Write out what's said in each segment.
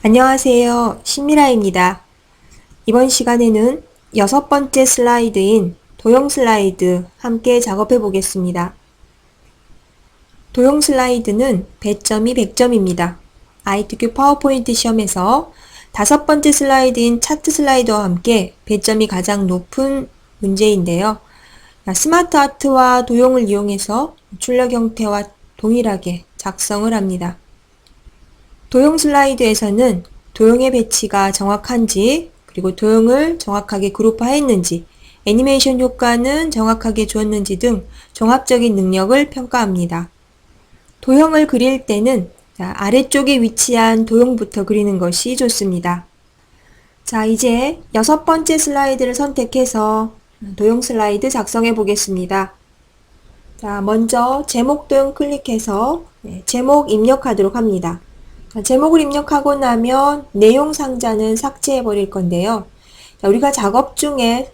안녕하세요. 신미라입니다. 이번 시간에는 6번째 슬라이드인 도형 슬라이드 함께 작업해 보겠습니다. 도형 슬라이드는 배점이 100점입니다. ITQ 파워포인트 시험에서 5번째 슬라이드인 차트 슬라이드와 함께 배점이 가장 높은 문제인데요. 스마트 아트와 도형을 이용해서 출력 형태와 동일하게 작성을 합니다. 도형 슬라이드에서는 도형의 배치가 정확한지, 그리고 도형을 정확하게 그룹화했는지, 애니메이션 효과는 정확하게 주었는지 등 종합적인 능력을 평가합니다. 도형을 그릴 때는 아래쪽에 위치한 도형부터 그리는 것이 좋습니다. 자, 이제 6번째 슬라이드를 선택해서 도형 슬라이드 작성해 보겠습니다. 자, 먼저 제목 도형 클릭해서 제목 입력하도록 합니다. 제목을 입력하고 나면 내용 상자는 삭제해 버릴 건데요. 우리가 작업 중에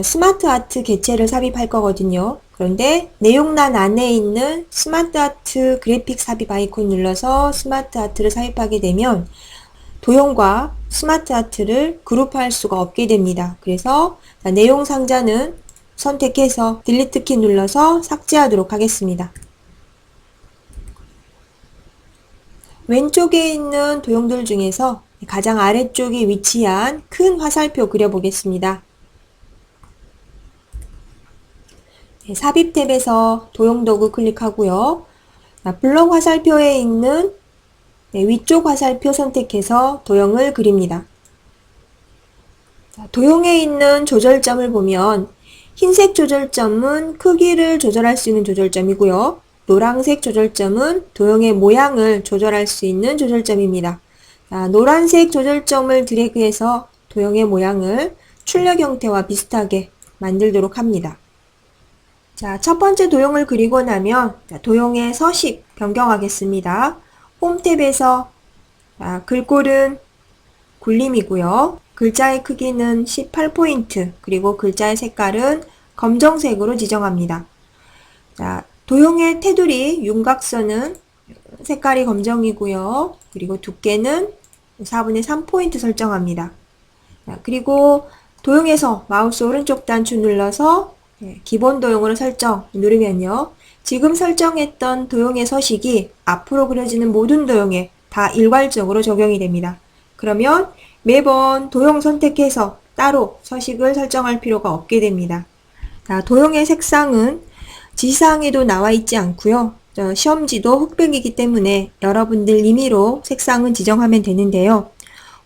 스마트 아트 개체를 삽입할 거거든요. 그런데 내용란 안에 있는 스마트 아트 그래픽 삽입 아이콘 눌러서 스마트 아트를 삽입하게 되면 도형과 스마트 아트를 그룹할 수가 없게 됩니다. 그래서 내용 상자는 선택해서 딜리트 키 눌러서 삭제하도록 하겠습니다. 왼쪽에 있는 도형들 중에서 가장 아래쪽에 위치한 큰 화살표 그려보겠습니다. 삽입 탭에서 도형 도구 클릭하고요. 블럭 화살표에 있는 위쪽 화살표 선택해서 도형을 그립니다. 도형에 있는 조절점을 보면 흰색 조절점은 크기를 조절할 수 있는 조절점이고요. 노란색 조절점은 도형의 모양을 조절할 수 있는 조절점입니다. 노란색 조절점을 드래그해서 도형의 모양을 출력 형태와 비슷하게 만들도록 합니다. 자, 첫 번째 도형을 그리고 나면 도형의 서식 변경하겠습니다. 홈 탭에서 글꼴은 굴림이고요. 글자의 크기는 18포인트, 그리고 글자의 색깔은 검정색으로 지정합니다. 자, 도형의 테두리 윤곽선은 색깔이 검정이고요. 그리고 두께는 4분의 3포인트 설정합니다. 그리고 도형에서 마우스 오른쪽 단추 눌러서 기본 도형으로 설정 누르면요. 지금 설정했던 도형의 서식이 앞으로 그려지는 모든 도형에 다 일괄적으로 적용이 됩니다. 그러면 매번 도형 선택해서 따로 서식을 설정할 필요가 없게 됩니다. 도형의 색상은 지시사항에도 나와 있지 않고요. 시험지도 흑백이기 때문에 여러분들 임의로 색상은 지정하면 되는데요.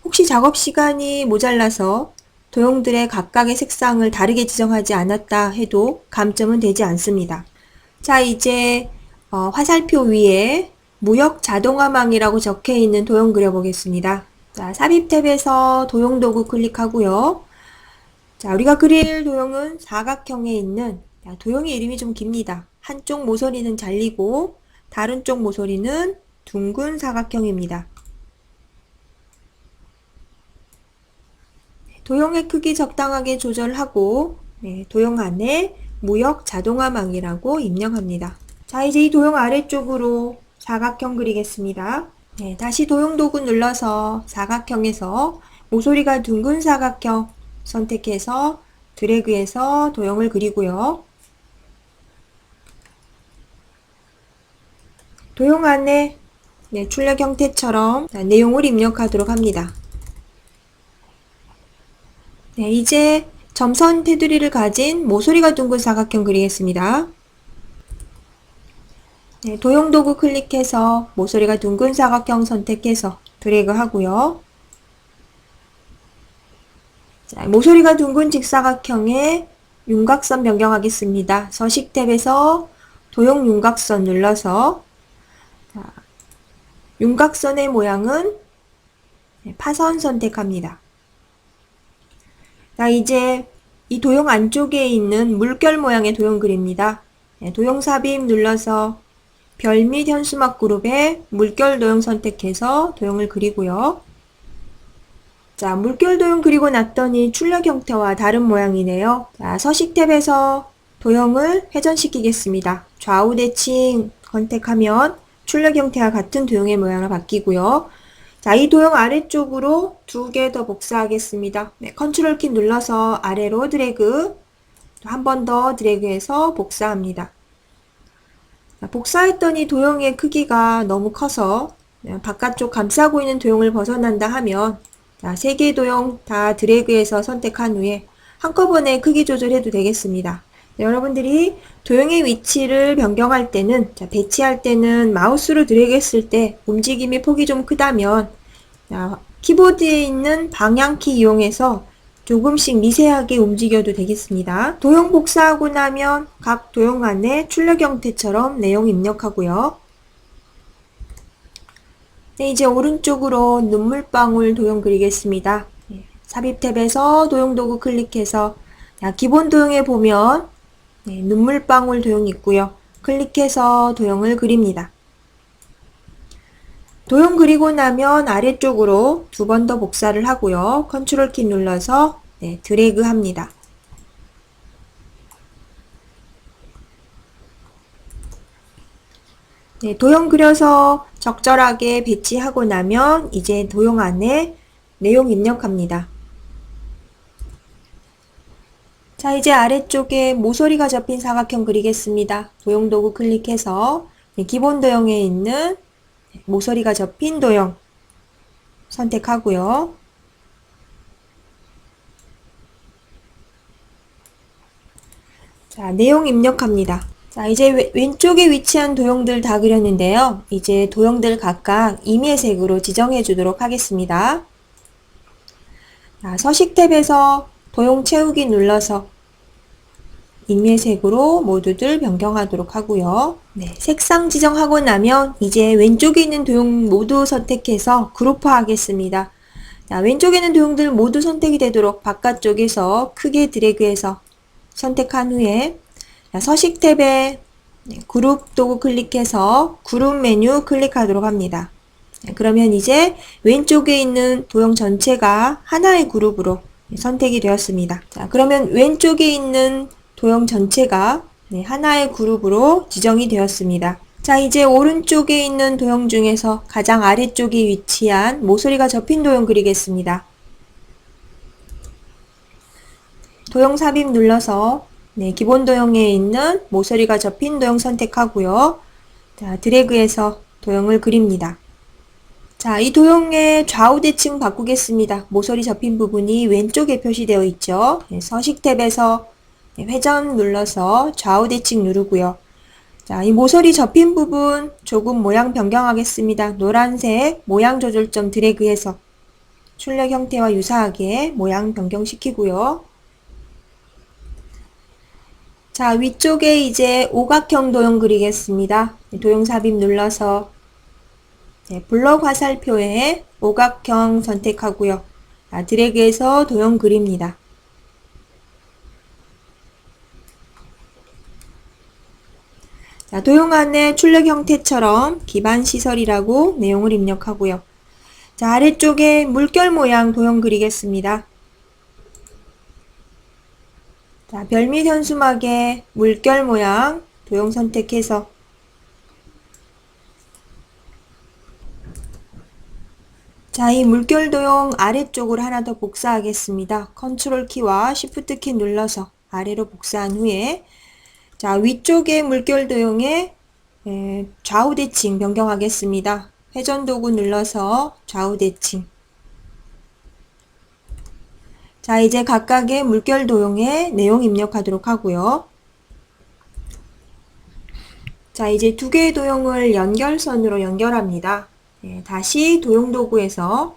혹시 작업 시간이 모자라서 도형들의 각각의 색상을 다르게 지정하지 않았다 해도 감점은 되지 않습니다. 자, 이제 화살표 위에 무역 자동화망이라고 적혀 있는 도형 그려보겠습니다. 자, 삽입 탭에서 도형 도구 클릭하고요. 자, 우리가 그릴 도형은 사각형에 있는, 도형의 이름이 좀 깁니다. 한쪽 모서리는 잘리고 다른 쪽 모서리는 둥근 사각형입니다. 도형의 크기 적당하게 조절하고 도형 안에 무역 자동화망이라고 입력합니다. 자, 이제 이 도형 아래쪽으로 사각형 그리겠습니다. 다시 도형 도구 눌러서 사각형에서 모서리가 둥근 사각형 선택해서 드래그해서 도형을 그리고요. 도형 안에 출력 형태처럼 내용을 입력하도록 합니다. 이제 점선 테두리를 가진 모서리가 둥근 사각형 그리겠습니다. 도형 도구 클릭해서 모서리가 둥근 사각형 선택해서 드래그 하고요. 자, 모서리가 둥근 직사각형에 윤곽선 변경하겠습니다. 서식 탭에서 도형 윤곽선 눌러서 윤곽선의 모양은 파선 선택합니다. 자, 이제 이 도형 안쪽에 있는 물결 모양의 도형 그립니다. 도형 삽입 눌러서 별 및 현수막 그룹에 물결 도형 선택해서 도형을 그리고요. 자, 물결 도형 그리고 났더니 출력 형태와 다른 모양이네요. 자, 서식 탭에서 도형을 회전시키겠습니다. 좌우 대칭 선택하면 출력 형태와 같은 도형의 모양으로 바뀌고요. 자, 이 도형 아래쪽으로 두 개 더 복사하겠습니다. 네, 컨트롤 키 눌러서 아래로 드래그, 한 번 더 드래그해서 복사합니다. 자, 복사했던 이 도형의 크기가 너무 커서 바깥쪽 감싸고 있는 도형을 벗어난다 하면 자, 세 개의 도형 다 드래그해서 선택한 후에 한꺼번에 크기 조절해도 되겠습니다. 네, 여러분들이 도형의 위치를 변경할 때는, 자, 배치할 때는 마우스로 드래그 했을 때 움직임의 폭이 좀 크다면 자, 키보드에 있는 방향키 이용해서 조금씩 미세하게 움직여도 되겠습니다. 도형 복사하고 나면 각 도형 안에 출력 형태처럼 내용 입력하고요. 네, 이제 오른쪽으로 눈물방울 도형 그리겠습니다. 삽입 탭에서 도형 도구 클릭해서 기본 도형에 보면 눈물방울 도형이 있고요. 클릭해서 도형을 그립니다. 도형 그리고 나면 아래쪽으로 두 번 더 복사를 하고요. 컨트롤 키 눌러서 드래그 합니다. 네, 도형 그려서 적절하게 배치하고 나면 이제 도형 안에 내용 입력합니다. 자, 이제 아래쪽에 모서리가 접힌 사각형 그리겠습니다. 도형 도구 클릭해서 기본 도형에 있는 모서리가 접힌 도형 선택하고요. 자, 내용 입력합니다. 자, 이제 왼쪽에 위치한 도형들 다 그렸는데요. 이제 도형들 각각 임의색으로 지정해 주도록 하겠습니다. 자, 서식 탭에서 도형 채우기 눌러서 임의색으로 모두들 변경하도록 하고요. 네, 색상 지정하고 나면 이제 왼쪽에 있는 도형 모두 선택해서 그룹화 하겠습니다. 자, 왼쪽에 있는 도형들 모두 선택이 되도록 바깥쪽에서 크게 드래그해서 선택한 후에 서식 탭에 그룹 도구 클릭해서 그룹 메뉴 클릭하도록 합니다. 그러면 이제 왼쪽에 있는 도형 전체가 하나의 그룹으로 선택이 되었습니다. 자, 그러면 왼쪽에 있는 도형 전체가 하나의 그룹으로 지정이 되었습니다. 자, 이제 오른쪽에 있는 도형 중에서 가장 아래쪽에 위치한 모서리가 접힌 도형 그리겠습니다. 도형 삽입 눌러서 기본 도형에 있는 모서리가 접힌 도형 선택하고요. 자, 드래그해서 도형을 그립니다. 자, 이 도형의 좌우 대칭 바꾸겠습니다. 모서리 접힌 부분이 왼쪽에 표시되어 있죠. 서식 탭에서 회전 눌러서 좌우 대칭 누르고요. 자, 이 모서리 접힌 부분 조금 모양 변경하겠습니다. 노란색 모양 조절점 드래그해서 출력 형태와 유사하게 모양 변경시키고요. 자, 위쪽에 이제 오각형 도형 그리겠습니다. 도형 삽입 눌러서 블럭 화살표에 오각형 선택하고요. 드래그해서 도형 그립니다. 자, 도형 안에 출력 형태처럼 기반 시설이라고 내용을 입력하고요. 자, 아래쪽에 물결 모양 도형 그리겠습니다. 자, 별빛 현수막에 물결 모양 도형 선택해서 자, 이 물결 도형 아래쪽으로 하나 더 복사하겠습니다. 컨트롤 키와 쉬프트 키 눌러서 아래로 복사한 후에 자, 위쪽에 물결 도형에 좌우 대칭 변경하겠습니다. 회전 도구 눌러서 좌우 대칭. 자, 이제 각각의 물결 도형에 내용 입력하도록 하고요. 자, 이제 두 개의 도형을 연결선으로 연결합니다. 다시 도형 도구에서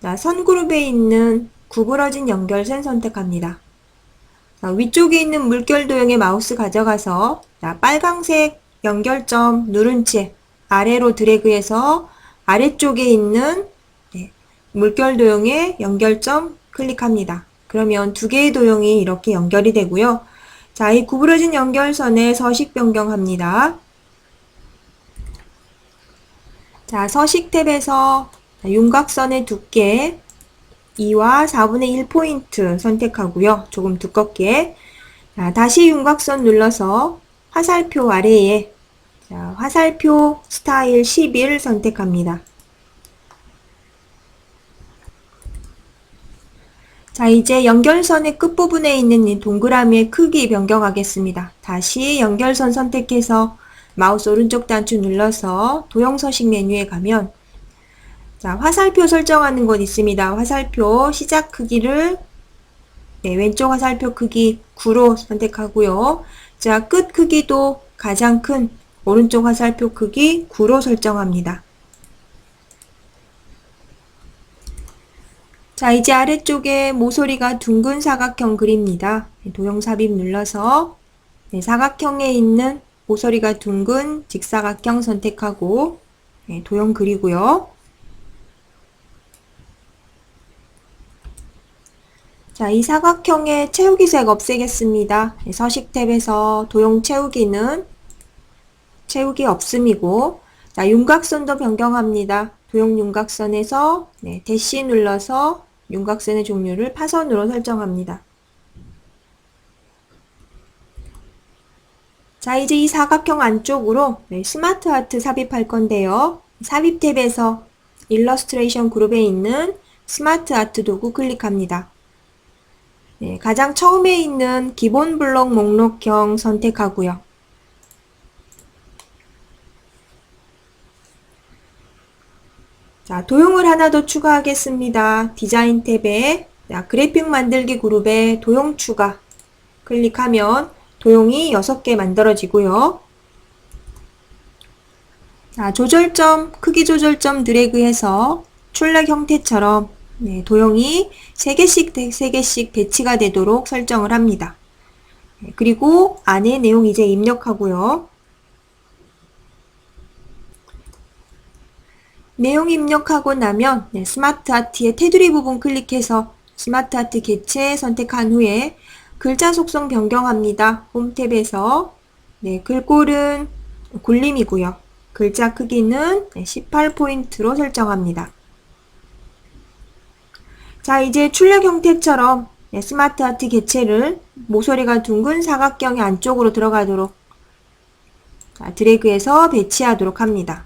자, 선 그룹에 있는 구부러진 연결선 선택합니다. 자, 위쪽에 있는 물결 도형의 마우스 가져가서 자, 빨강색 연결점 누른 채 아래로 드래그해서 아래쪽에 있는 물결 도형의 연결점 클릭합니다. 그러면 두 개의 도형이 이렇게 연결이 되고요. 자, 이 구부러진 연결선에 서식 변경합니다. 자, 서식 탭에서 윤곽선의 두께 2와 4분의 1포인트 선택하고요. 조금 두껍게. 자, 다시 윤곽선 눌러서 화살표 아래에 자, 화살표 스타일 11 선택합니다. 자, 이제 연결선의 끝부분에 있는 이 동그라미의 크기 변경하겠습니다. 다시 연결선 선택해서 마우스 오른쪽 단추 눌러서 도형 서식 메뉴에 가면 자, 화살표 설정하는 곳 있습니다. 화살표 시작 크기를 왼쪽 화살표 크기 9로 선택하고요. 자, 끝 크기도 가장 큰 오른쪽 화살표 크기 9로 설정합니다. 자, 이제 아래쪽에 모서리가 둥근 사각형 그립니다. 도형 삽입 눌러서 사각형에 있는 모서리가 둥근 직사각형 선택하고 도형 그리고요. 자, 이 사각형의 채우기색 없애겠습니다. 서식 탭에서 도형 채우기는 채우기 없음이고, 자, 윤곽선도 변경합니다. 도형 윤곽선에서 대시 눌러서 윤곽선의 종류를 파선으로 설정합니다. 자, 이제 이 사각형 안쪽으로 스마트 아트 삽입할 건데요. 삽입 탭에서 일러스트레이션 그룹에 있는 스마트 아트 도구 클릭합니다. 가장 처음에 있는 기본 블록 목록형 선택하고요. 자, 도형을 하나 더 추가하겠습니다. 디자인 탭에 그래픽 만들기 그룹에 도형 추가 클릭하면 도형이 6개 만들어지고요. 자, 조절점, 크기 조절점 드래그해서 출력 형태처럼 도형이 3개씩 배치가 되도록 설정을 합니다. 그리고 안에 내용 이제 입력하고요. 내용 입력하고 나면 스마트 아트의 테두리 부분 클릭해서 스마트 아트 개체 선택한 후에 글자 속성 변경합니다. 홈 탭에서 글꼴은 굴림이고요. 글자 크기는 18포인트로 설정합니다. 자, 이제 출력 형태처럼 스마트 아트 개체를 모서리가 둥근 사각형의 안쪽으로 들어가도록 드래그해서 배치하도록 합니다.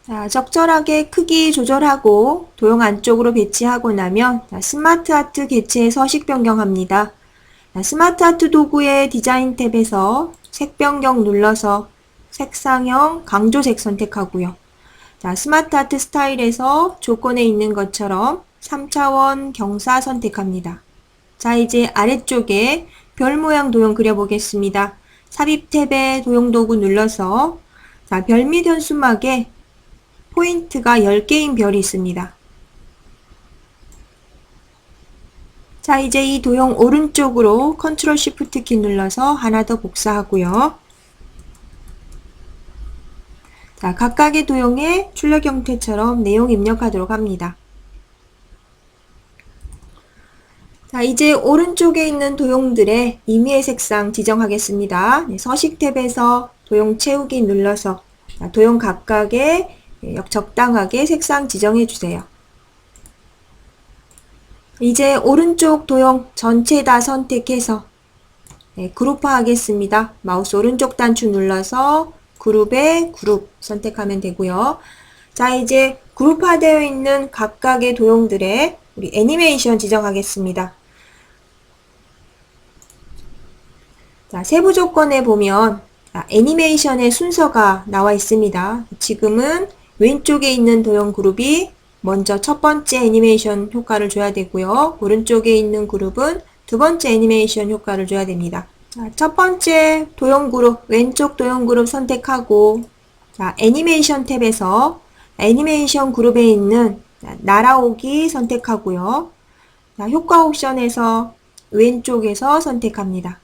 자, 적절하게 크기 조절하고 도형 안쪽으로 배치하고 나면 스마트 아트 개체의 서식 변경합니다. 스마트 아트 도구의 디자인 탭에서 색 변경 눌러서 색상형 강조색 선택하고요. 자, 스마트 아트 스타일에서 조건에 있는 것처럼 3차원 경사 선택합니다. 자, 이제 아래쪽에 별 모양 도형 그려보겠습니다. 삽입 탭에 도형 도구 눌러서 자, 별 및 현수막에 포인트가 10개인 별이 있습니다. 자, 이제 이 도형 오른쪽으로 컨트롤 쉬프트 키 눌러서 하나 더 복사하고요. 자, 각각의 도형의 출력 형태처럼 내용 입력하도록 합니다. 자, 이제 오른쪽에 있는 도형들의 임의의 색상 지정하겠습니다. 서식 탭에서 도형 채우기 눌러서 도형 각각의 적당하게 색상 지정해 주세요. 이제 오른쪽 도형 전체 다 선택해서 그룹화 하겠습니다. 마우스 오른쪽 단추 눌러서 그룹에 그룹 선택하면 되고요. 자, 이제 그룹화되어 있는 각각의 도형들의 우리 애니메이션 지정하겠습니다. 자, 세부 조건에 보면 애니메이션의 순서가 나와 있습니다. 지금은 왼쪽에 있는 도형 그룹이 먼저 첫 번째 애니메이션 효과를 줘야 되고요. 오른쪽에 있는 그룹은 두 번째 애니메이션 효과를 줘야 됩니다. 자, 첫 번째 도형 그룹, 왼쪽 도형 그룹 선택하고 자, 애니메이션 탭에서 애니메이션 그룹에 있는 날아오기 선택하고요. 자, 효과 옵션에서 왼쪽에서 선택합니다.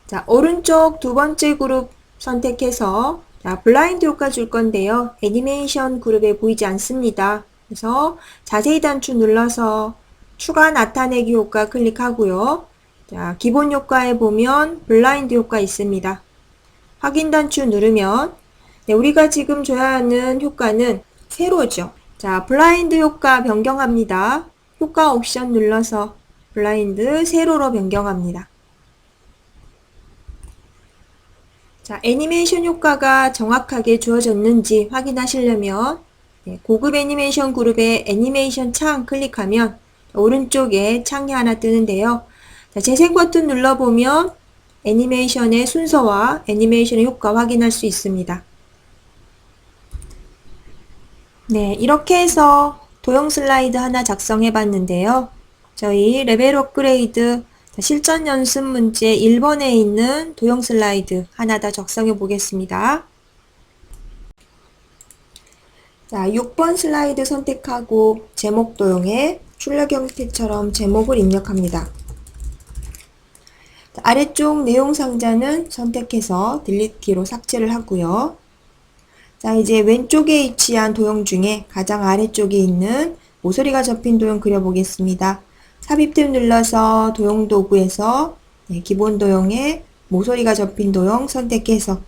자, 오른쪽 두 번째 그룹 선택해서 자, 블라인드 효과 줄 건데요. 애니메이션 그룹에 보이지 않습니다. 그래서 자세히 단추 눌러서 추가 나타내기 효과 클릭하고요. 자, 기본 효과에 보면 블라인드 효과 있습니다. 확인 단추 누르면 우리가 지금 줘야 하는 효과는 세로죠. 자, 블라인드 효과 변경합니다. 효과 옵션 눌러서 블라인드 세로로 변경합니다. 자, 애니메이션 효과가 정확하게 주어졌는지 확인하시려면 고급 애니메이션 그룹의 애니메이션 창 클릭하면 오른쪽에 창이 하나 뜨는데요. 자, 재생 버튼 눌러보면 애니메이션의 순서와 애니메이션의 효과 확인할 수 있습니다. 네, 이렇게 해서 도형 슬라이드 하나 작성해 봤는데요. 저희 레벨 업그레이드 실전 연습 문제 1번에 있는 도형 슬라이드 하나 더 작성해 보겠습니다. 자, 6번 슬라이드 선택하고 제목 도형에 출력 형태처럼 제목을 입력합니다. 자, 아래쪽 내용 상자는 선택해서 딜리트 키로 삭제를 하고요. 자, 이제 왼쪽에 위치한 도형 중에 가장 아래쪽에 있는 모서리가 접힌 도형 그려보겠습니다. 삽입 탭 눌러서 도형 도구에서 기본 도형에 모서리가 접힌 도형 선택해서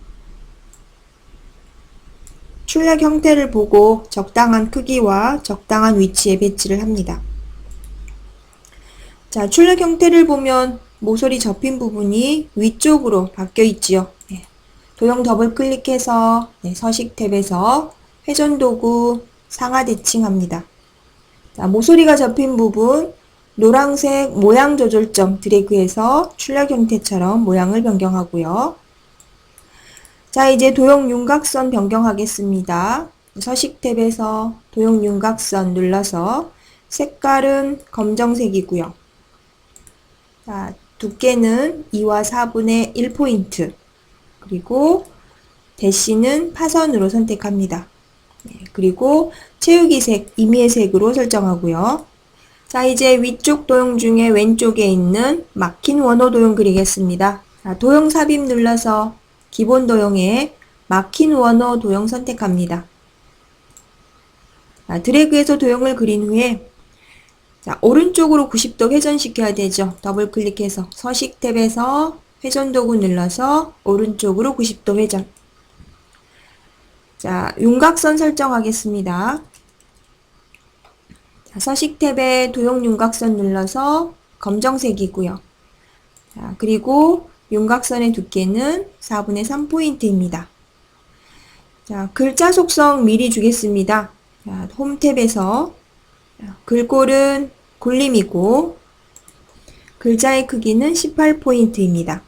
출력 형태를 보고 적당한 크기와 적당한 위치에 배치를 합니다. 자, 출력 형태를 보면 모서리 접힌 부분이 위쪽으로 바뀌어 있지요. 도형 더블 클릭해서 서식 탭에서 회전 도구 상하 대칭합니다. 자, 모서리가 접힌 부분 노란색 모양 조절점 드래그해서 출력 형태처럼 모양을 변경하고요. 자, 이제 도형 윤곽선 변경하겠습니다. 서식 탭에서 도형 윤곽선 눌러서 색깔은 검정색이고요. 자, 두께는 2와 4분의 1포인트 그리고 대시는 파선으로 선택합니다. 그리고 채우기 색, 임의의 색으로 설정하고요. 자, 이제 위쪽 도형 중에 왼쪽에 있는 막힌 원호 도형 그리겠습니다. 자, 도형 삽입 눌러서 기본 도형에 막힌 원호 도형 선택합니다. 자, 드래그해서 도형을 그린 후에 자, 오른쪽으로 90도 회전시켜야 되죠. 더블 클릭해서 서식 탭에서 회전 도구 눌러서 오른쪽으로 90도 회전. 자, 윤곽선 설정하겠습니다. 자, 서식 탭에 도형 윤곽선 눌러서 검정색이고요. 자, 그리고 윤곽선의 두께는 4분의 3포인트입니다. 자, 글자 속성 미리 주겠습니다. 자, 홈 탭에서 글꼴은 굴림이고 글자의 크기는 18포인트입니다.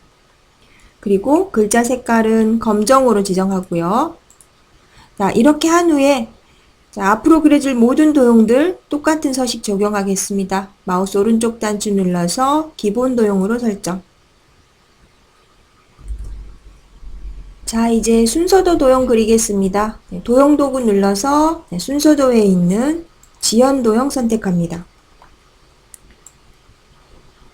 그리고 글자 색깔은 검정으로 지정하고요. 자, 이렇게 한 후에 자, 앞으로 그려줄 모든 도형들 똑같은 서식 적용하겠습니다. 마우스 오른쪽 단추 눌러서 기본 도형으로 설정. 자, 이제 순서도 도형 그리겠습니다. 도형 도구 눌러서 순서도에 있는 지연 도형 선택합니다.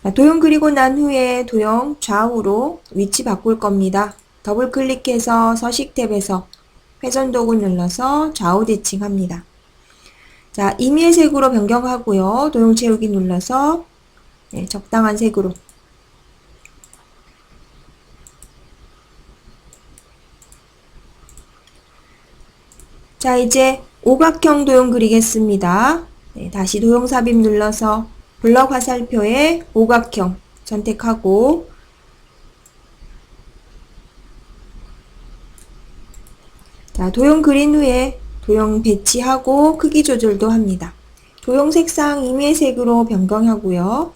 자, 도형 그리고 난 후에 도형 좌우로 위치 바꿀 겁니다. 더블 클릭해서 서식 탭에서 회전 도구 눌러서 좌우 대칭합니다. 자, 임의의 색으로 변경하고요. 도형 채우기 눌러서 적당한 색으로. 자, 이제 오각형 도형 그리겠습니다. 다시 도형 삽입 눌러서 블럭 화살표에 오각형 선택하고 자, 도형 그린 후에 도형 배치하고 크기 조절도 합니다. 도형 색상 임의의 색으로 변경하고요.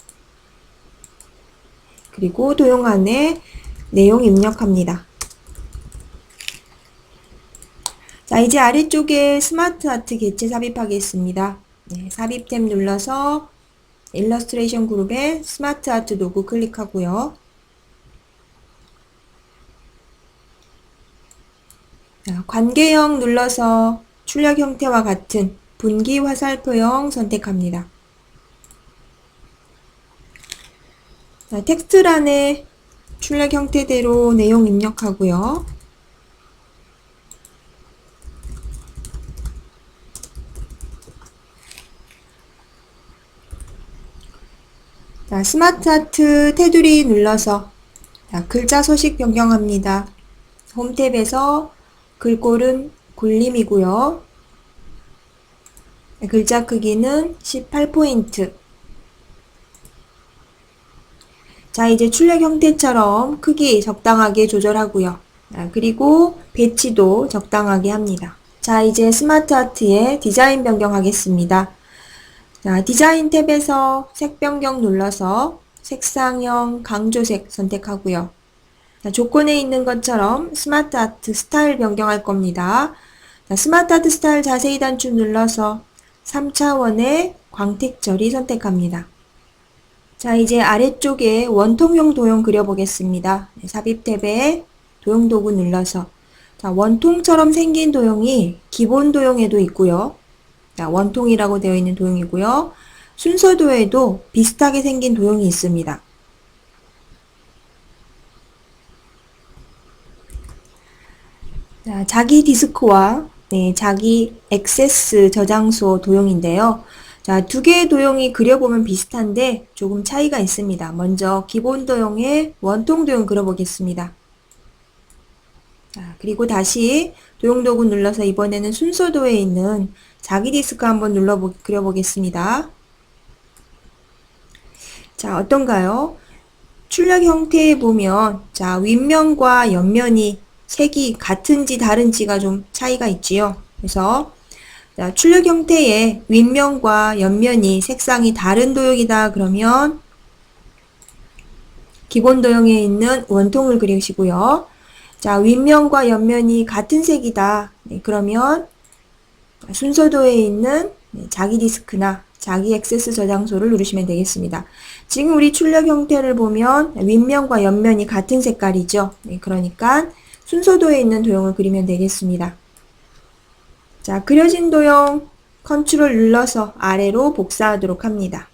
그리고 도형 안에 내용 입력합니다. 자, 이제 아래쪽에 스마트 아트 개체 삽입하겠습니다. 삽입 탭 눌러서 일러스트레이션 그룹에 스마트 아트 도구 클릭하고요. 자, 관계형 눌러서 출력 형태와 같은 분기 화살표형 선택합니다. 자, 텍스트란에 출력 형태대로 내용 입력하고요. 자, 스마트 아트 테두리 눌러서 자, 글자 서식 변경합니다. 홈 탭에서 글꼴은 굴림이고요. 글자 크기는 18포인트. 자, 이제 출력 형태처럼 크기 적당하게 조절하고요. 그리고 배치도 적당하게 합니다. 자, 이제 스마트 아트의 디자인 변경하겠습니다. 자, 디자인 탭에서 색 변경 눌러서 색상형 강조색 선택하고요. 자, 조건에 있는 것처럼 스마트 아트 스타일 변경할 겁니다. 자, 스마트 아트 스타일 자세히 단축 눌러서 3차원의 광택 처리 선택합니다. 자, 이제 아래쪽에 원통형 도형 그려보겠습니다. 네, 삽입 탭에 도형 도구 눌러서 자, 원통처럼 생긴 도형이 기본 도형에도 있고요. 자, 원통이라고 되어 있는 도형이고요. 순서도에도 비슷하게 생긴 도형이 있습니다. 자, 자기 디스크와 자기 액세스 저장소 도형인데요. 자, 두 개의 도형이 그려보면 비슷한데 조금 차이가 있습니다. 먼저 기본 도형의 원통 도형 그려보겠습니다. 자, 그리고 다시 도형 도구 눌러서 이번에는 순서도에 있는 자기 디스크 한번 그려보겠습니다. 자, 어떤가요? 출력 형태에 보면 자, 윗면과 옆면이 색이 같은지 다른지가 좀 차이가 있지요. 그래서 자, 출력 형태의 윗면과 옆면이 색상이 다른 도형이다 그러면 기본 도형에 있는 원통을 그리시고요. 자, 윗면과 옆면이 같은 색이다. 네, 그러면 순서도에 있는 자기 디스크나 자기 액세스 저장소를 누르시면 되겠습니다. 지금 우리 출력 형태를 보면 윗면과 옆면이 같은 색깔이죠. 네, 그러니까 순서도에 있는 도형을 그리면 되겠습니다. 자, 그려진 도형 컨트롤 눌러서 아래로 복사하도록 합니다.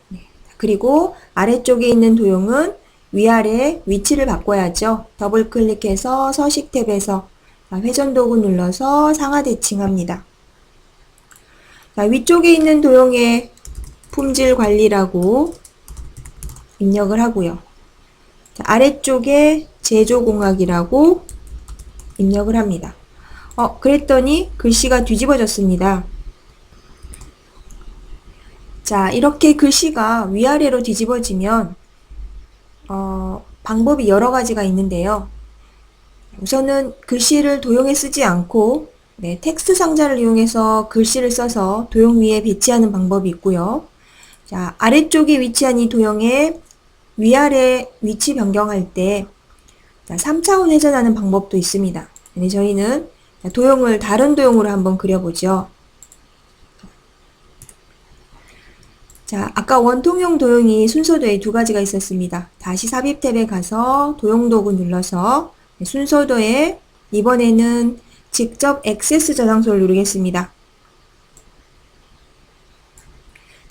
네, 그리고 아래쪽에 있는 도형은 위아래 위치를 바꿔야죠. 더블 클릭해서 서식 탭에서 회전 도구 눌러서 상하 대칭합니다. 자, 위쪽에 있는 도형에 품질 관리라고 입력을 하고요. 자, 아래쪽에 제조공학이라고 입력을 합니다. 그랬더니 글씨가 뒤집어졌습니다. 자, 이렇게 글씨가 위아래로 뒤집어지면 방법이 여러 가지가 있는데요. 우선은 글씨를 도형에 쓰지 않고 텍스트 상자를 이용해서 글씨를 써서 도형 위에 배치하는 방법이 있고요. 자, 아래쪽에 위치한 이 도형의 위아래 위치 변경할 때 3차원 회전하는 방법도 있습니다. 근데 저희는 도형을 다른 도형으로 한번 그려보죠. 자, 아까 원통형 도형이 순서도에 두 가지가 있었습니다. 다시 삽입 탭에 가서 도형 도구 눌러서 순서도에 이번에는 직접 액세스 저장소를 누르겠습니다.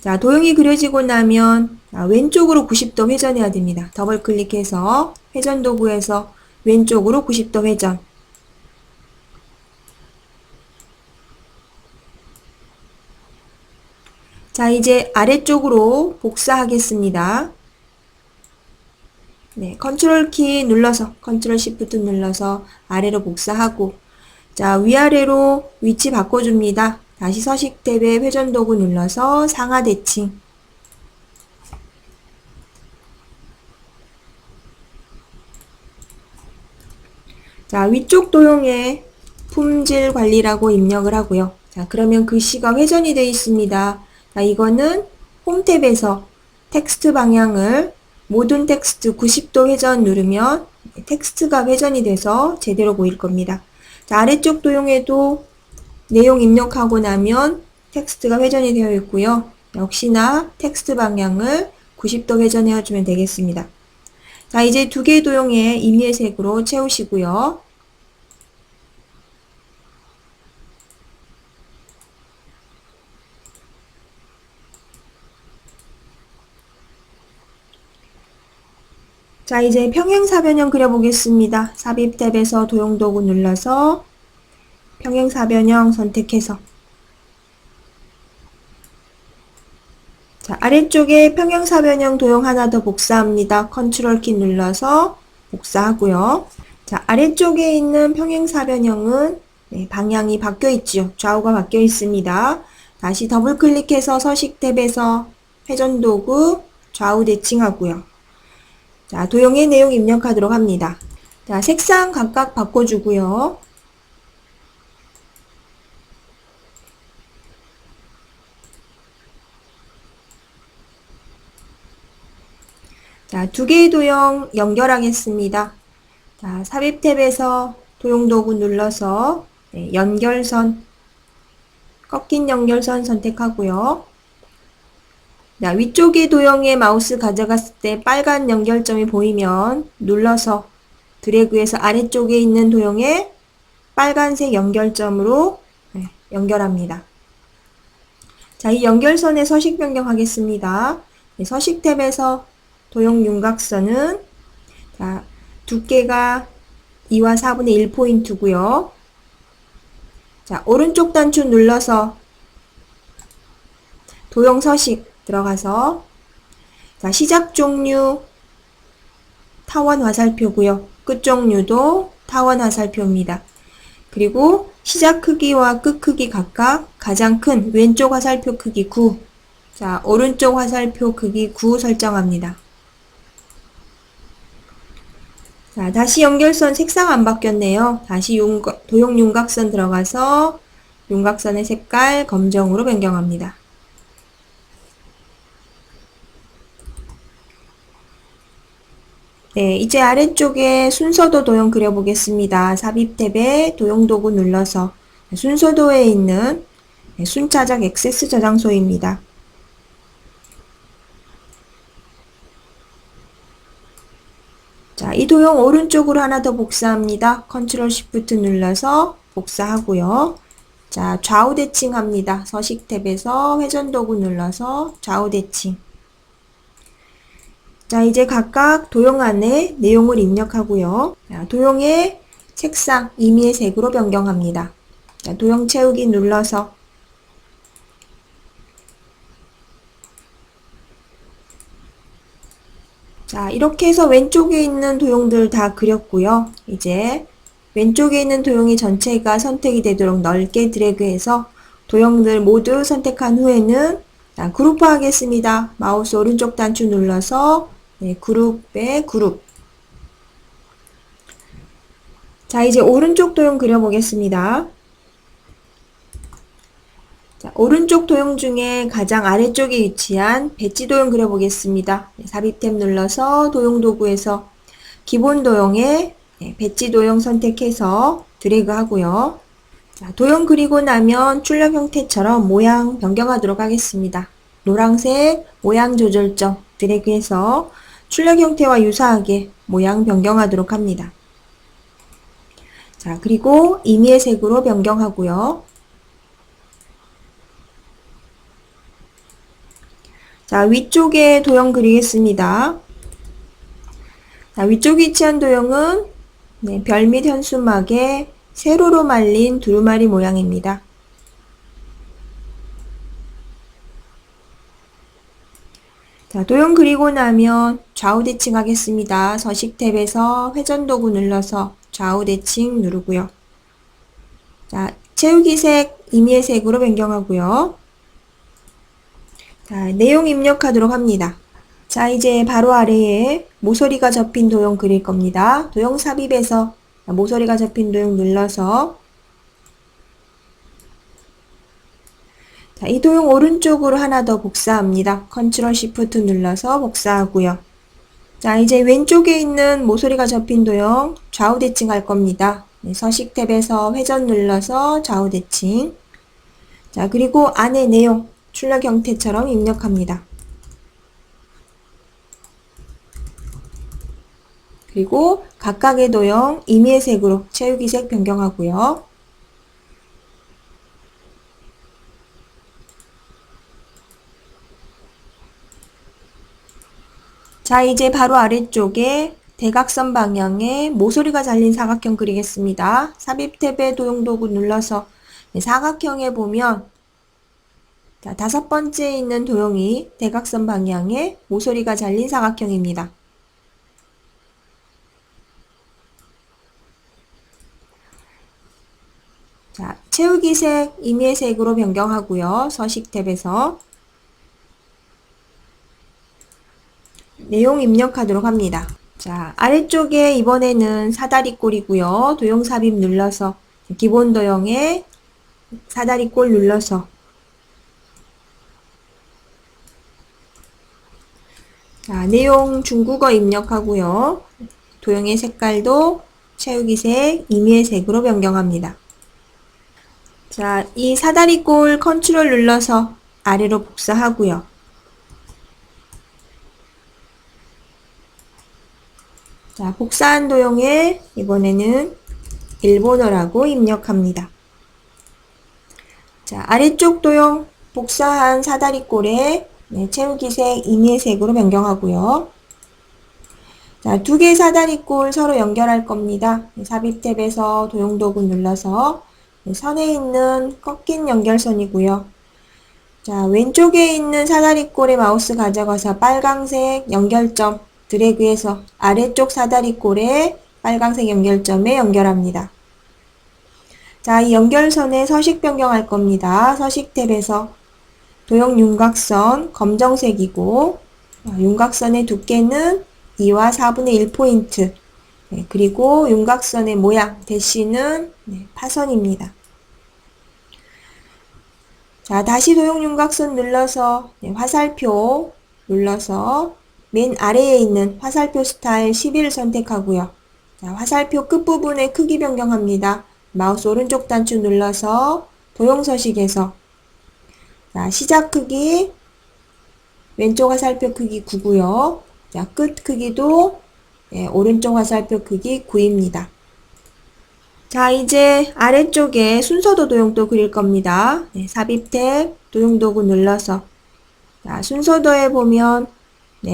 자, 도형이 그려지고 나면 왼쪽으로 90도 회전해야 됩니다. 더블 클릭해서 회전 도구에서 왼쪽으로 90도 회전. 자, 이제 아래쪽으로 복사하겠습니다. 네, 컨트롤 키 눌러서 컨트롤 시프트 눌러서 아래로 복사하고 자, 위아래로 위치 바꿔줍니다. 다시 서식 탭에 회전 도구 눌러서 상하 대칭. 자, 위쪽 도형에 품질 관리라고 입력을 하고요. 자, 그러면 글씨가 회전이 되어 있습니다. 자, 이거는 홈 탭에서 텍스트 방향을 모든 텍스트 90도 회전 누르면 텍스트가 회전이 돼서 제대로 보일 겁니다. 자, 아래쪽 도형에도 내용 입력하고 나면 텍스트가 회전이 되어 있고요. 역시나 텍스트 방향을 90도 회전해주면 되겠습니다. 자, 이제 두 개의 도형에 임의의 색으로 채우시고요. 자, 이제 평행사변형 그려보겠습니다. 삽입 탭에서 도형 도구 눌러서 평행사변형 선택해서 자, 아래쪽에 평행사변형 도형 하나 더 복사합니다. 컨트롤 키 눌러서 복사하고요. 자, 아래쪽에 있는 평행사변형은 방향이 바뀌어 있죠. 좌우가 바뀌어 있습니다. 다시 더블 클릭해서 서식 탭에서 회전 도구 좌우 대칭하고요. 자, 도형의 내용 입력하도록 합니다. 자, 색상 각각 바꿔주고요. 자, 두 개의 도형 연결하겠습니다. 자, 삽입 탭에서 도형 도구 눌러서 연결선, 꺾인 연결선 선택하고요. 자, 위쪽의 도형에 마우스 가져갔을 때 빨간 연결점이 보이면 눌러서 드래그해서 아래쪽에 있는 도형에 빨간색 연결점으로 연결합니다. 자, 이 연결선에 서식 변경하겠습니다. 서식 탭에서 도형 윤곽선은 자, 두께가 2와 4분의 1포인트고요. 자, 오른쪽 단추 눌러서 도형 서식 들어가서 자, 시작 종류 타원 화살표고요. 끝 종류도 타원 화살표입니다. 그리고 시작 크기와 끝 크기 각각 가장 큰 왼쪽 화살표 크기 9, 자, 오른쪽 화살표 크기 9 설정합니다. 자, 다시 연결선 색상 안 바뀌었네요. 다시 도형 윤곽선 들어가서 윤곽선의 색깔 검정으로 변경합니다. 네, 이제 아래쪽에 순서도 도형 그려보겠습니다. 삽입 탭에 도형 도구 눌러서 순서도에 있는 순차적 액세스 저장소입니다. 자, 이 도형 오른쪽으로 하나 더 복사합니다. 컨트롤 시프트 눌러서 복사하고요. 자, 좌우 대칭합니다. 서식 탭에서 회전 도구 눌러서 좌우 대칭. 자, 이제 각각 도형 안에 내용을 입력하고요. 자, 도형의 색상 임의의 색으로 변경합니다. 자, 도형 채우기 눌러서 자, 이렇게 해서 왼쪽에 있는 도형들 다 그렸고요. 이제 왼쪽에 있는 도형이 전체가 선택이 되도록 넓게 드래그해서 도형들 모두 선택한 후에는 자, 그룹화 하겠습니다. 마우스 오른쪽 단추 눌러서 그룹에 그룹. 자, 이제 오른쪽 도형 그려보겠습니다. 자, 오른쪽 도형 중에 가장 아래쪽에 위치한 배지 도형 그려보겠습니다. 삽입 탭 눌러서 도형 도구에서 기본 도형에 배지 도형 선택해서 드래그 하고요. 자, 도형 그리고 나면 출력 형태처럼 모양 변경하도록 하겠습니다. 노란색 모양 조절점 드래그해서 출력 형태와 유사하게 모양 변경하도록 합니다. 자, 그리고 임의의 색으로 변경하고요. 자, 위쪽에 도형 그리겠습니다. 자, 위쪽에 위치한 도형은 별 및 현수막에 세로로 말린 두루마리 모양입니다. 자, 도형 그리고 나면 좌우 대칭 하겠습니다. 서식 탭에서 회전 도구 눌러서 좌우 대칭 누르고요. 자, 채우기 색 임의의 색으로 변경하고요. 자, 내용 입력하도록 합니다. 자, 이제 바로 아래에 모서리가 접힌 도형 그릴 겁니다. 도형 삽입에서 모서리가 접힌 도형 눌러서 자, 이 도형 오른쪽으로 하나 더 복사합니다. 컨트롤 시프트 눌러서 복사하고요. 자, 이제 왼쪽에 있는 모서리가 접힌 도형 좌우 대칭 할 겁니다. 서식 탭에서 회전 눌러서 좌우 대칭. 자, 그리고 안에 내용 출력 형태처럼 입력합니다. 그리고 각각의 도형 임의의 색으로 채우기 색 변경하고요. 자, 이제 바로 아래쪽에 대각선 방향에 모서리가 잘린 사각형 그리겠습니다. 삽입 탭에 도형 도구 눌러서 사각형에 보면 자, 5번째에 있는 도형이 대각선 방향에 모서리가 잘린 사각형입니다. 자, 채우기 색 임의의 색으로 변경하고요. 서식 탭에서 내용 입력하도록 합니다. 자, 아래쪽에 이번에는 사다리꼴이고요. 도형 삽입 눌러서 기본 도형에 사다리꼴 눌러서 자, 내용 중국어 입력하고요. 도형의 색깔도 채우기색, 임의의 색으로 변경합니다. 자, 이 사다리꼴 컨트롤 눌러서 아래로 복사하고요. 자, 복사한 도형에 이번에는 일본어라고 입력합니다. 자, 아래쪽 도형 복사한 사다리꼴에 채우기색, 임의의 색으로 변경하고요. 자, 두 개의 사다리꼴 서로 연결할 겁니다. 삽입 탭에서 도형도구 눌러서 선에 있는 꺾인 연결선이고요. 자, 왼쪽에 있는 사다리꼴에 마우스 가져가서 빨강색 연결점 드래그해서 아래쪽 사다리꼴에 빨강색 연결점에 연결합니다. 자, 이 연결선에 서식 변경할 겁니다. 서식 탭에서 도형 윤곽선 검정색이고 윤곽선의 두께는 2와 4분의 1포인트 그리고 윤곽선의 모양 대시는 파선입니다. 자, 다시 도형 윤곽선 눌러서 화살표 눌러서 맨 아래에 있는 화살표 스타일 11을 선택하고요. 자, 화살표 끝부분의 크기 변경합니다. 마우스 오른쪽 단추 눌러서 도형 서식에서 자, 시작 크기 왼쪽 화살표 크기 9고요. 자, 끝 크기도 오른쪽 화살표 크기 9입니다. 자, 이제 아래쪽에 순서도 도형도 그릴 겁니다. 삽입 탭 도형도구 눌러서 자, 순서도에 보면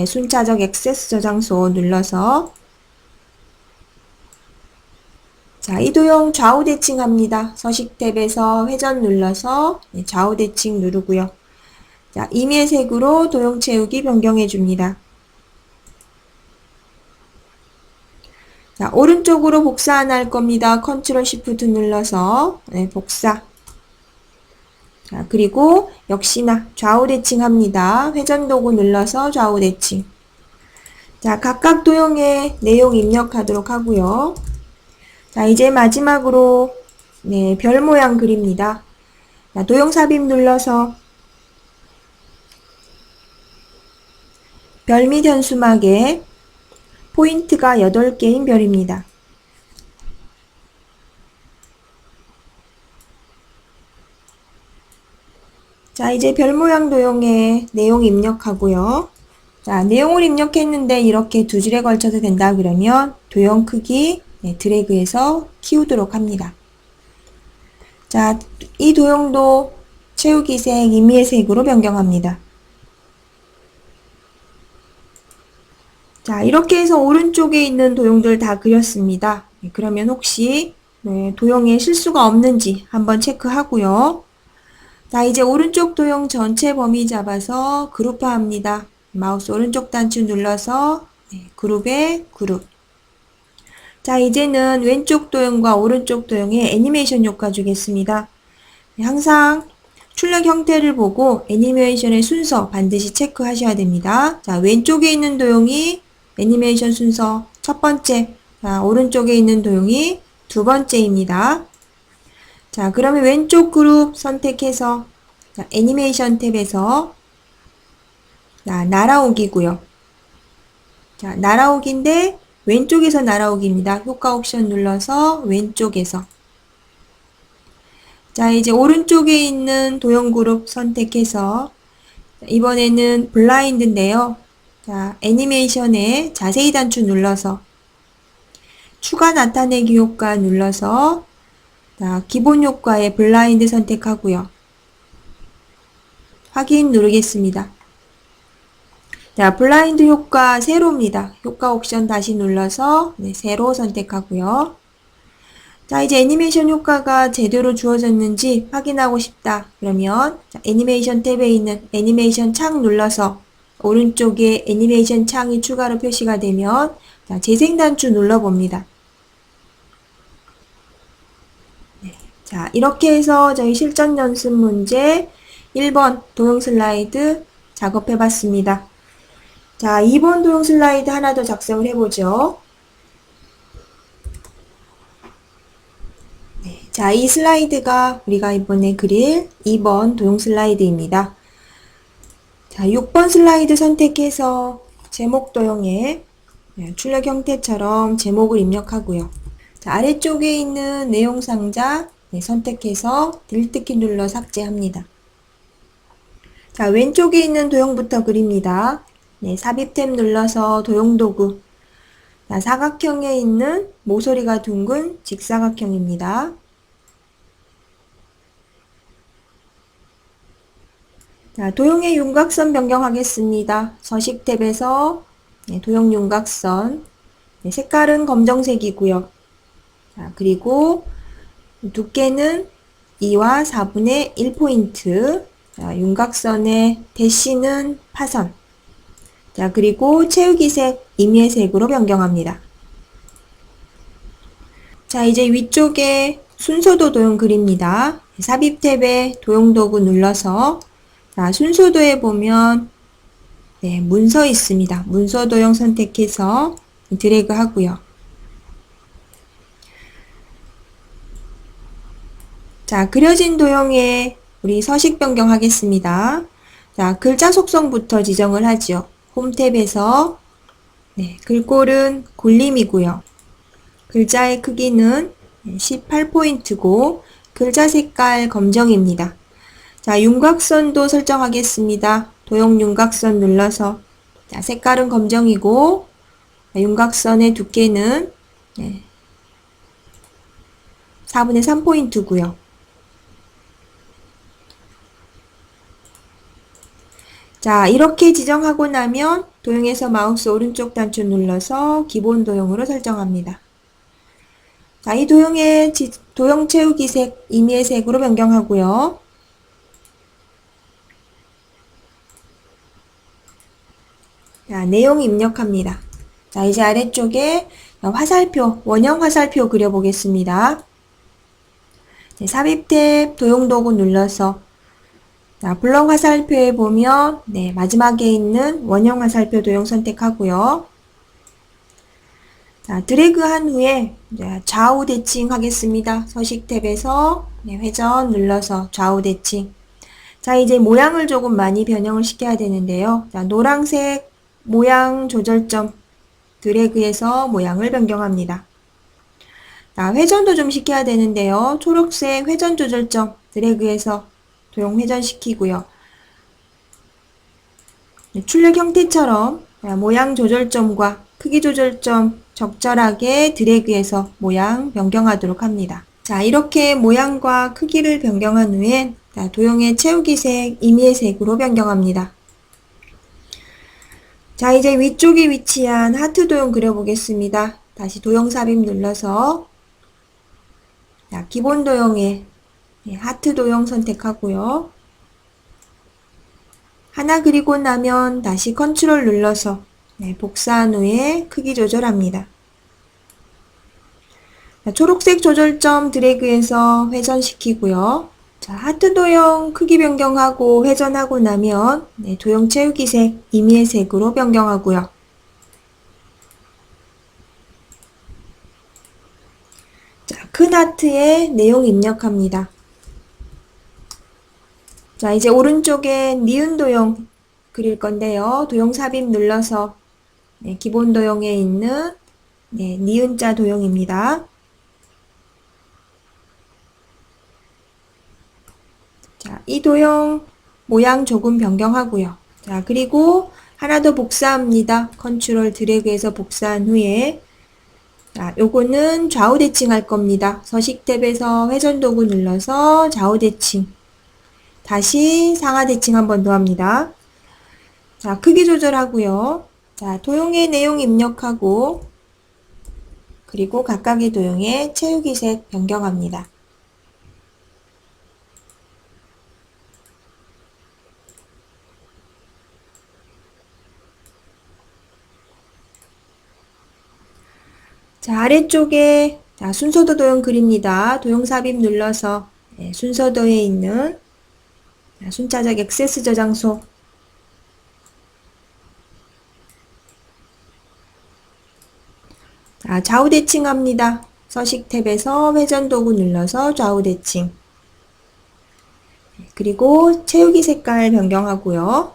순차적 액세스 저장소 눌러서 자, 이 도형 좌우 대칭합니다. 서식 탭에서 회전 눌러서 좌우 대칭 누르고요. 자, 임의의 색으로 도형 채우기 변경해 줍니다. 자, 오른쪽으로 복사 하나 할 겁니다. 컨트롤 시프트 눌러서 복사. 자, 그리고 역시나 좌우 대칭합니다. 회전 도구 눌러서 좌우 대칭. 자, 각각 도형에 내용 입력하도록 하고요. 자, 이제 마지막으로 별 모양 그립니다. 자, 도형 삽입 눌러서 별 및 현수막에 포인트가 8개인 별입니다. 자, 이제 별 모양 도형에 내용 입력하고요. 자, 내용을 입력했는데 이렇게 두 줄에 걸쳐서 된다 그러면 도형 크기 드래그해서 키우도록 합니다. 자, 이 도형도 채우기색, 임의의 색으로 변경합니다. 자, 이렇게 해서 오른쪽에 있는 도형들 다 그렸습니다. 그러면 혹시 도형에 실수가 없는지 한번 체크하고요. 자, 이제 오른쪽 도형 전체 범위 잡아서 그룹화합니다. 마우스 오른쪽 단추 눌러서 그룹에 그룹. 자, 이제는 왼쪽 도형과 오른쪽 도형의 애니메이션 효과 주겠습니다. 항상 출력 형태를 보고 애니메이션의 순서 반드시 체크하셔야 됩니다. 자, 왼쪽에 있는 도형이 애니메이션 순서 첫 번째, 자, 오른쪽에 있는 도형이 두 번째입니다. 자, 그러면 왼쪽 그룹 선택해서 자, 애니메이션 탭에서 자, 날아오기고요. 자, 날아오기인데 왼쪽에서 날아오기입니다. 효과 옵션 눌러서 왼쪽에서 자, 이제 오른쪽에 있는 도형 그룹 선택해서 이번에는 블라인드인데요. 자, 애니메이션에 자세히 단추 눌러서 추가 나타내기 효과 눌러서 자, 기본 효과에 블라인드 선택하고요. 확인 누르겠습니다. 자, 블라인드 효과 세로입니다. 효과 옵션 다시 눌러서 세로 선택하고요. 자, 이제 애니메이션 효과가 제대로 주어졌는지 확인하고 싶다. 그러면 자, 애니메이션 탭에 있는 애니메이션 창 눌러서 오른쪽에 애니메이션 창이 추가로 표시가 되면 자, 재생 단추 눌러봅니다. 자, 이렇게 해서 저희 실전 연습 문제 1번 도형 슬라이드 작업해 봤습니다. 자, 2번 도형 슬라이드 하나 더 작성을 해보죠. 자, 이 슬라이드가 우리가 이번에 그릴 2번 도형 슬라이드입니다. 자, 6번 슬라이드 선택해서 제목 도형에 출력 형태처럼 제목을 입력하고요. 자, 아래쪽에 있는 내용 상자 선택해서 딜트 키 눌러 삭제합니다. 자, 왼쪽에 있는 도형부터 그립니다. 삽입 탭 눌러서 도형 도구. 자, 사각형에 있는 모서리가 둥근 직사각형입니다. 자, 도형의 윤곽선 변경하겠습니다. 서식 탭에서 도형 윤곽선. 색깔은 검정색이고요. 자, 그리고 두께는 2와 4분의 1포인트. 자, 윤곽선의 대시는 파선. 자, 그리고 채우기색 임의의 색으로 변경합니다. 자, 이제 위쪽에 순서도 도형 그립니다. 삽입 탭에 도형 도구 눌러서 자, 순서도에 보면 문서 있습니다. 문서 도형 선택해서 드래그 하고요. 자, 그려진 도형에 우리 서식 변경하겠습니다. 자, 글자 속성부터 지정을 하죠. 홈 탭에서 글꼴은 골림이고요. 글자의 크기는 18포인트고 글자 색깔 검정입니다. 자, 윤곽선도 설정하겠습니다. 도형 윤곽선 눌러서 자, 색깔은 검정이고 윤곽선의 두께는 4분의 3포인트고요. 자, 이렇게 지정하고 나면 도형에서 마우스 오른쪽 단추 눌러서 기본 도형으로 설정합니다. 자, 이 도형의 도형 채우기 색 임의의 색으로 변경하고요. 자, 내용 입력합니다. 자, 이제 아래쪽에 화살표, 원형 화살표 그려보겠습니다. 삽입 탭 도형 도구 눌러서 자, 블럭 화살표에 보면 마지막에 있는 원형 화살표 도형 선택하고요. 자, 드래그한 후에 좌우 대칭 하겠습니다. 서식 탭에서 회전 눌러서 좌우 대칭. 자, 이제 모양을 조금 많이 변형을 시켜야 되는데요. 자, 노란색 모양 조절점 드래그해서 모양을 변경합니다. 자, 회전도 좀 시켜야 되는데요. 초록색 회전 조절점 드래그해서 도형 회전시키고요. 출력 형태처럼 모양 조절점과 크기 조절점 적절하게 드래그해서 모양 변경하도록 합니다. 자, 이렇게 모양과 크기를 변경한 후에 도형의 채우기 색, 임의의 색으로 변경합니다. 자, 이제 위쪽에 위치한 하트 도형 그려보겠습니다. 다시 도형 삽입 눌러서 자, 기본 도형에 하트 도형 선택하고요. 하나 그리고 나면 다시 컨트롤 눌러서 복사한 후에 크기 조절합니다. 자, 초록색 조절점 드래그해서 회전시키고요. 자, 하트 도형 크기 변경하고 회전하고 나면 도형 채우기 색 임의의 색으로 변경하고요. 자, 큰 하트에 내용 입력합니다. 자, 이제 오른쪽에 니은 도형 그릴 건데요. 도형 삽입 눌러서 기본 도형에 있는 니은자 도형입니다. 자, 이 도형 모양 조금 변경하고요. 자, 그리고 하나 더 복사합니다. 컨트롤 드래그해서 복사한 후에 자, 요거는 좌우 대칭 할 겁니다. 서식 탭에서 회전 도구 눌러서 좌우 대칭. 다시 상하 대칭 한 번 더 합니다. 자, 크기 조절하고요. 자, 도형의 내용 입력하고 그리고 각각의 도형의 채우기 색 변경합니다. 자, 아래쪽에 순서도 도형 그립니다. 도형 삽입 눌러서 순서도에 있는 순차적 액세스 저장소 자, 좌우 대칭합니다. 서식 탭에서 회전 도구 눌러서 좌우 대칭 그리고 채우기 색깔 변경하고요.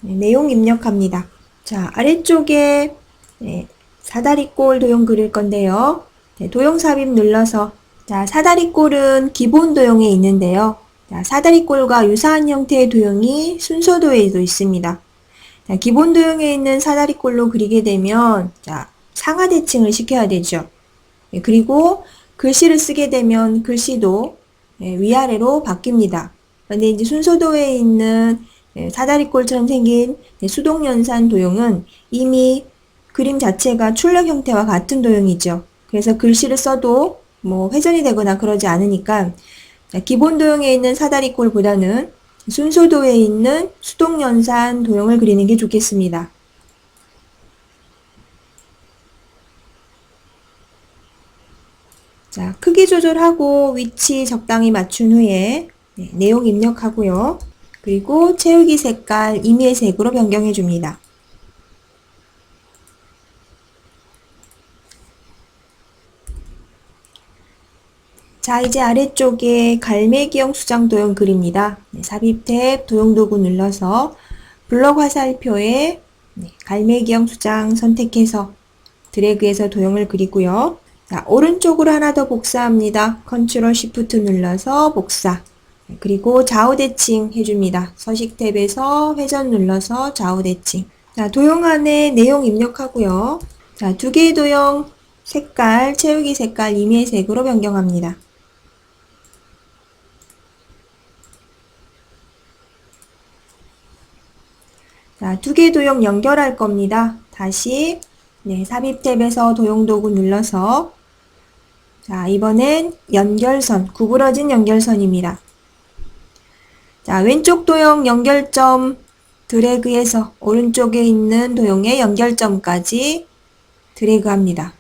내용 입력합니다. 자, 아래쪽에 사다리꼴 도형 그릴 건데요. 도형 삽입 눌러서 자, 사다리꼴은 기본 도형에 있는데요. 자, 사다리꼴과 유사한 형태의 도형이 순서도에도 있습니다. 자, 기본 도형에 있는 사다리꼴로 그리게 되면 자, 상하 대칭을 시켜야 되죠. 그리고 글씨를 쓰게 되면 글씨도 위아래로 바뀝니다. 그런데 이제 순서도에 있는 사다리꼴처럼 생긴 수동연산 도형은 이미 그림 자체가 출력 형태와 같은 도형이죠. 그래서 글씨를 써도 뭐 회전이 되거나 그러지 않으니까 기본 도형에 있는 사다리꼴보다는 순서도에 있는 수동연산 도형을 그리는 게 좋겠습니다. 자, 크기 조절하고 위치 적당히 맞춘 후에 내용 입력하고요. 그리고 채우기 색깔 임의의 색으로 변경해 줍니다. 자, 이제 아래쪽에 갈매기형 수장 도형 그립니다. 삽입 탭 도형 도구 눌러서 블럭 화살표에 갈매기형 수장 선택해서 드래그해서 도형을 그리고요. 자, 오른쪽으로 하나 더 복사합니다. 컨트롤 시프트 눌러서 복사. 그리고 좌우 대칭 해줍니다. 서식 탭에서 회전 눌러서 좌우 대칭. 자, 도형 안에 내용 입력하고요. 자, 두 개의 도형 색깔, 채우기 색깔 임의의 색으로 변경합니다. 자, 두 개 도형 연결할 겁니다. 다시 삽입 탭에서 도형 도구 눌러서 자, 이번엔 연결선, 구부러진 연결선입니다. 자, 왼쪽 도형 연결점 드래그해서 오른쪽에 있는 도형의 연결점까지 드래그합니다.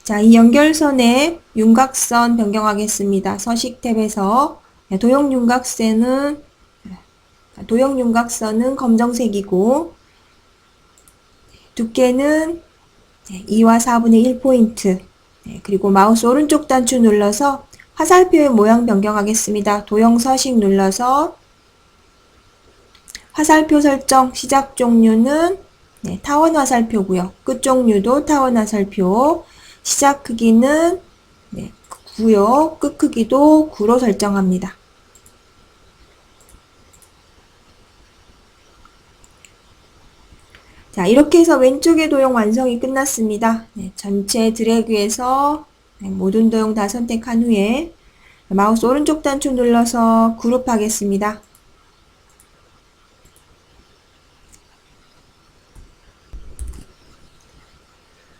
자, 이 연결선에 윤곽선 변경하겠습니다. 서식 탭에서 도형 윤곽선은 검정색이고 두께는 2와 4분의 1포인트 그리고 마우스 오른쪽 단추 눌러서 화살표의 모양 변경하겠습니다. 도형 서식 눌러서 화살표 설정 시작 종류는 타원 화살표고요. 끝 종류도 타원 화살표 시작 크기는 9요. 끝 크기도 9로 설정합니다. 자, 이렇게 해서 왼쪽의 도형 완성이 끝났습니다. 전체 드래그해서 모든 도형 다 선택한 후에 마우스 오른쪽 단추 눌러서 그룹하겠습니다.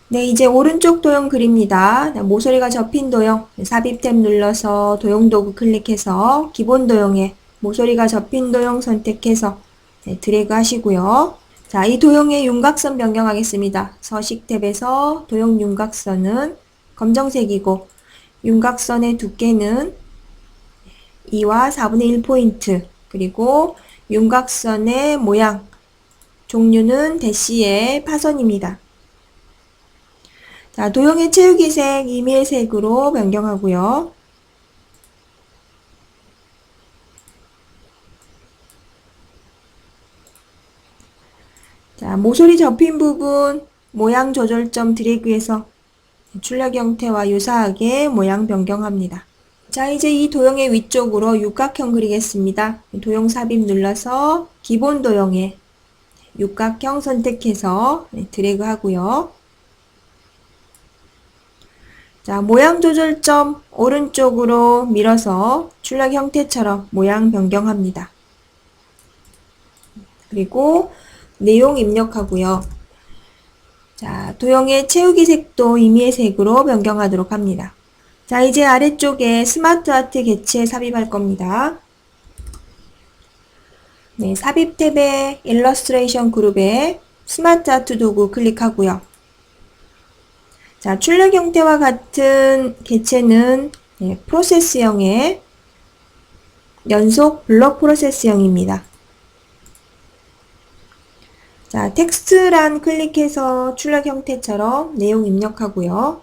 네, 이제 오른쪽 도형 그립니다. 모서리가 접힌 도형, 삽입 탭 눌러서 도형 도구 클릭해서 기본 도형에 모서리가 접힌 도형 선택해서 드래그 하시고요. 자, 이 도형의 윤곽선 변경하겠습니다. 서식 탭에서 도형 윤곽선은 검정색이고 윤곽선의 두께는 2와 4분의 1포인트 그리고 윤곽선의 모양 종류는 대시의 파선입니다. 자, 도형의 채우기색 임의의 색으로 변경하고요. 자, 모서리 접힌 부분 모양 조절점 드래그해서 출력 형태와 유사하게 모양 변경합니다. 자, 이제 이 도형의 위쪽으로 육각형 그리겠습니다. 도형 삽입 눌러서 기본 도형에 육각형 선택해서 드래그 하고요. 자, 모양 조절점 오른쪽으로 밀어서 출력 형태처럼 모양 변경합니다. 그리고 내용 입력하고요. 자, 도형의 채우기 색도 임의의 색으로 변경하도록 합니다. 자, 이제 아래쪽에 스마트 아트 개체 삽입할 겁니다. 네, 삽입 탭에 일러스트레이션 그룹에 스마트 아트 도구 클릭하고요. 자, 출력 형태와 같은 개체는 프로세스형의 연속 블록 프로세스형입니다. 자, 텍스트란 클릭해서 출력 형태처럼 내용 입력하고요.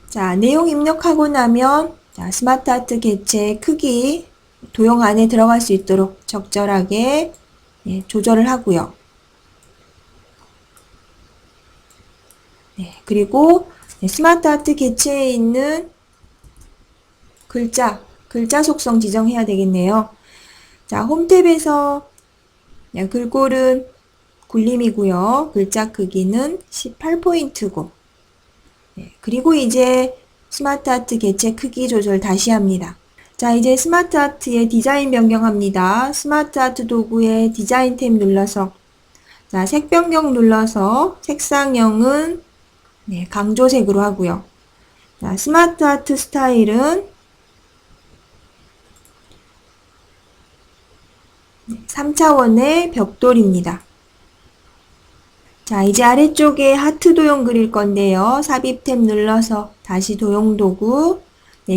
자, 내용 입력하고 나면 자, 스마트 아트 개체 크기 도형 안에 들어갈 수 있도록 적절하게 조절을 하고요. 그리고 스마트 아트 개체에 있는 글자 속성 지정해야 되겠네요. 자, 홈 탭에서 글꼴은 굴림이고요. 글자 크기는 18포인트고 그리고 이제 스마트 아트 개체 크기 조절 다시 합니다. 자, 이제 스마트 아트의 디자인 변경합니다. 스마트 아트 도구의 디자인 탭 눌러서 자, 색 변경 눌러서 색상형은 강조색으로 하고요. 자, 스마트 아트 스타일은 3차원의 벽돌입니다. 자, 이제 아래쪽에 하트 도형 그릴 건데요. 삽입 탭 눌러서 다시 도형 도구,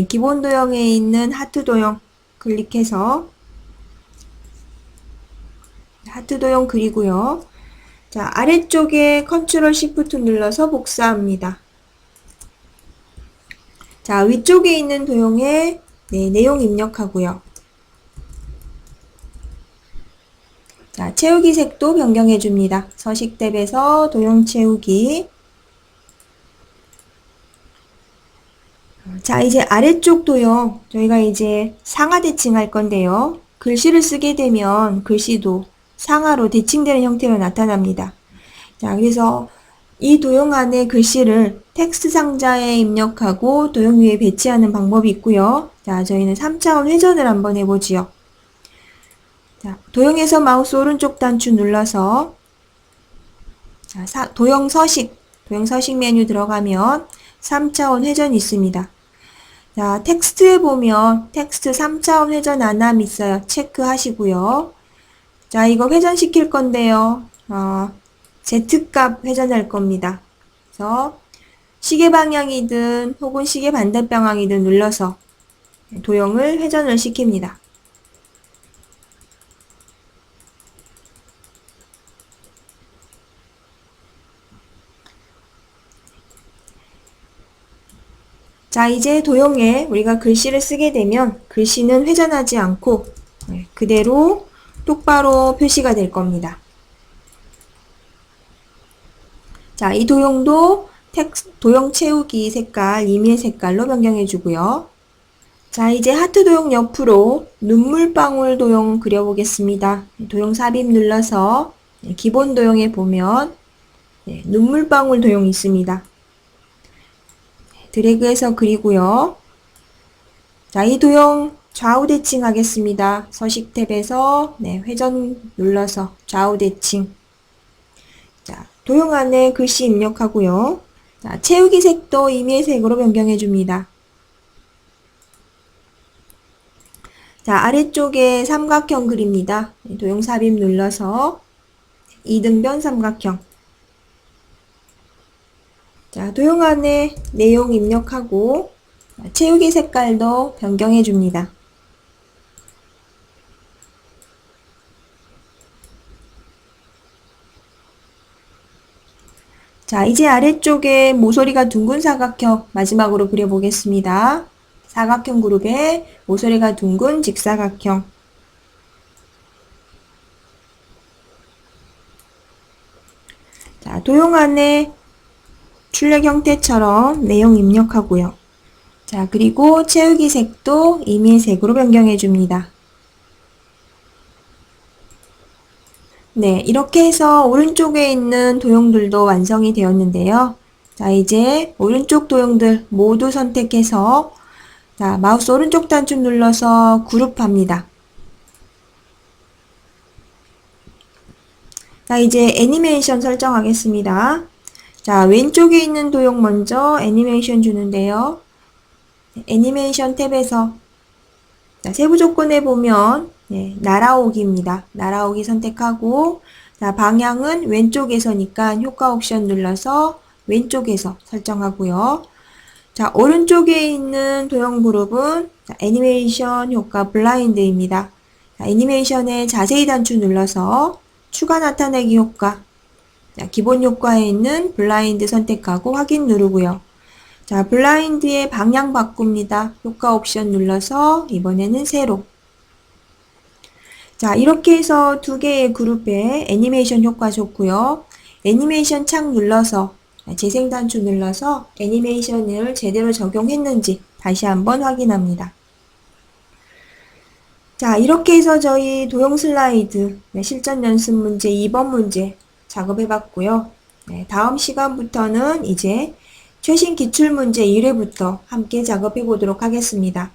기본 도형에 있는 하트 도형 클릭해서 하트 도형 그리고요. 자, 아래쪽에 컨트롤 시프트 눌러서 복사합니다. 자, 위쪽에 있는 도형에 내용 입력하고요. 자, 채우기 색도 변경해 줍니다. 서식 탭에서 도형 채우기. 자, 이제 아래쪽 도형 저희가 이제 상하 대칭할 건데요. 글씨를 쓰게 되면 글씨도 상하로 대칭되는 형태로 나타납니다. 자, 그래서 이 도형 안에 글씨를 텍스트 상자에 입력하고 도형 위에 배치하는 방법이 있고요. 자, 저희는 3차원 회전을 한번 해보지요. 자, 도형에서 마우스 오른쪽 단추 눌러서 자, 도형 서식 메뉴 들어가면 3차원 회전이 있습니다. 자, 텍스트에 보면 텍스트 3차원 회전 안함 있어요. 체크하시고요. 자, 이거 회전시킬 건데요. Z값 회전할 겁니다. 그래서 시계 방향이든 혹은 시계 반대 방향이든 눌러서 도형을 회전을 시킵니다. 자, 이제 도형에 우리가 글씨를 쓰게 되면 글씨는 회전하지 않고 그대로 똑바로 표시가 될 겁니다. 자, 이 도형도 도형 채우기 색깔, 임의 색깔로 변경해 주고요. 자, 이제 하트 도형 옆으로 눈물방울 도형 그려보겠습니다. 도형 삽입 눌러서 기본 도형에 보면 눈물방울 도형이 있습니다. 드래그해서 그리고요. 자, 이 도형 좌우 대칭 하겠습니다. 서식 탭에서 회전 눌러서 좌우 대칭. 자, 도형 안에 글씨 입력하고요. 자, 채우기 색도 임의 색으로 변경해 줍니다. 자, 아래쪽에 삼각형 그립니다. 도형 삽입 눌러서 이등변 삼각형. 자, 도형 안에 내용 입력하고 채우기 색깔도 변경해 줍니다. 자, 이제 아래쪽에 모서리가 둥근 사각형 마지막으로 그려보겠습니다. 사각형 그룹에 모서리가 둥근 직사각형. 자, 도형 안에 출력 형태처럼 내용 입력하고요. 자, 그리고 채우기 색도 임의색으로 변경해 줍니다. 네, 이렇게 해서 오른쪽에 있는 도형들도 완성이 되었는데요. 자, 이제 오른쪽 도형들 모두 선택해서 자, 마우스 오른쪽 단추 눌러서 그룹합니다. 자, 이제 애니메이션 설정하겠습니다. 자, 왼쪽에 있는 도형 먼저 애니메이션 주는데요. 애니메이션 탭에서 자, 세부 조건에 보면 날아오기입니다. 날아오기 선택하고 자, 방향은 왼쪽에서니까 효과 옵션 눌러서 왼쪽에서 설정하고요. 자, 오른쪽에 있는 도형 그룹은 자, 애니메이션 효과 블라인드입니다. 자, 애니메이션에 자세히 단추 눌러서 추가 나타내기 효과 자, 기본 효과에 있는 블라인드 선택하고 확인 누르고요. 자, 블라인드의 방향 바꿉니다. 효과 옵션 눌러서 이번에는 세로. 자, 이렇게 해서 두 개의 그룹의 애니메이션 효과 좋고요. 애니메이션 창 눌러서 재생 단추 눌러서 애니메이션을 제대로 적용했는지 다시 한번 확인합니다. 자, 이렇게 해서 저희 도형 슬라이드 실전 연습 문제 2번 문제 작업해 봤고요. 다음 시간부터는 이제 최신 기출문제 1회부터 함께 작업해 보도록 하겠습니다.